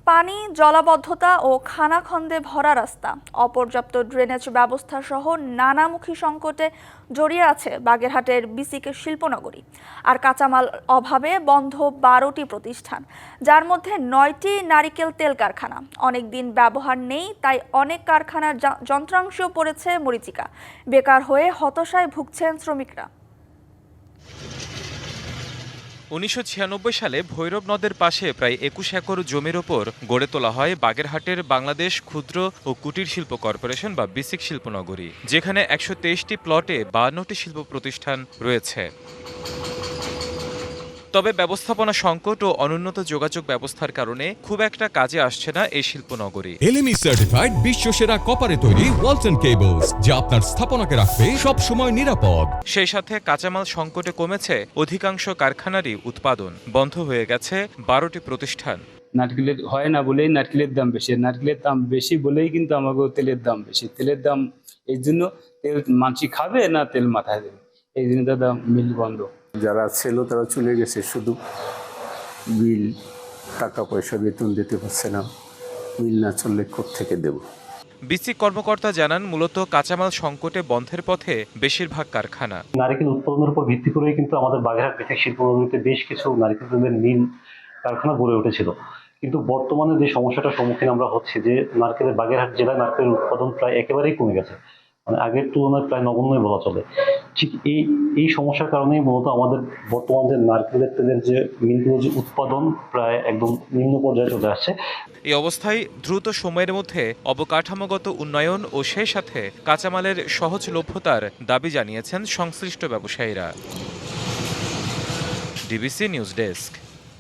পানি, জলাবদ্ধতা ও খানাখন্দে ভরা রাস্তা, অপর্যাপ্ত ড্রেনেজ ব্যবস্থা সহ নানামুখী সংকটে জড়িয়ে আছে বাগেরহাটের বিসিকে শিল্পনগরী। আর কাঁচামাল অভাবে বন্ধ 12টি প্রতিষ্ঠান, যার মধ্যে 9টি নারিকেল তেল কারখানা। অনেক দিন ব্যবহার নেই, তাই অনেক কারখানার যন্ত্রাংশ পড়েছে মরীচিকা। বেকার হয়ে হতাশায় ভুগছেন শ্রমিকরা। 1996 সালে ভৈরব নদের পাশে প্রায় 21 একর জমির ওপর গড়ে তোলা হয় বাগেরহাটের বাংলাদেশ ক্ষুদ্র ও কুটির শিল্প কর্পোরেশন বা বিসিক শিল্পনগরী, যেখানে 123টি প্লটে 52টি শিল্প প্রতিষ্ঠান রয়েছে। তবে ব্যবস্থাপনা সংকট ও অনুন্নত যোগাযোগ ব্যবস্থার কারণে খুব একটা কাজে আসছে না এই শিল্পনগরী। এলএমই সার্টিফাইড বিশ্বসেরা কপারে তৈরি ওয়ালটন কেবলস, যা আপনার স্থাপনাকে রাখবে সব সময় নিরাপদ। সেই সাথে কাঁচামাল সংকটে কমেছে অধিকাংশ কারখানারই উৎপাদন। বন্ধ হয়ে গেছে 12টি প্রতিষ্ঠান। নারকেলের হয় না বলেই নারকেলের দাম বেশি, নারকেলের দাম বেশি বলেই কিন্তু আমাকে তেলের দাম বেশি। তেলের দাম এই জন্য, তেল মানসি খাবে না তেল মাথায় দেবে, এই জন্য দাদা মিল বন্ধ। যারা ছিল তারা চলে গেছে, শুধু বিল, টাকা পয়সা বেতন দিতে পারছে না। মিল না চললে কোত্থেকে দেব। বিসিক কর্মকর্তা জানান, মূলত কাঁচামাল সংকটে বন্ধের পথে বেশিরভাগ কারখানা। নারকেল উৎপাদনের উপর ভিত্তি করেই কিন্তু আমাদের বাগেরহাট বিসিক শিল্পনগরীতে বেশ কিছু নারকেল তেলের মিল কারখানা গড়ে উঠেছিল। কিন্তু বর্তমানে যে সমস্যাটার সম্মুখীন আমরা হচ্ছি, যে নারকেলের বাগেরহাট জেলায় নারকেলের উৎপাদন প্রায় একেবারেই কমে গেছে, মানে আগের তুলনায় প্রায় নগণ্যই বলা চলে। ঠিক এই সমস্যার কারণেই মূলত আমাদের বর্তমান যে নারকেলের তেলের যে মিলগুলোর যে উৎপাদন প্রায় একদম নিম্ন পর্যায়ে চলে আসছে। এই অবস্থায় দ্রুত সময়ের মধ্যে অবকাঠামোগত উন্নয়ন ও সেই সাথে কাঁচামালের সহজলভ্যতার দাবি জানিয়েছেন সংশ্লিষ্ট ব্যবসায়ীরা। DBC news desk.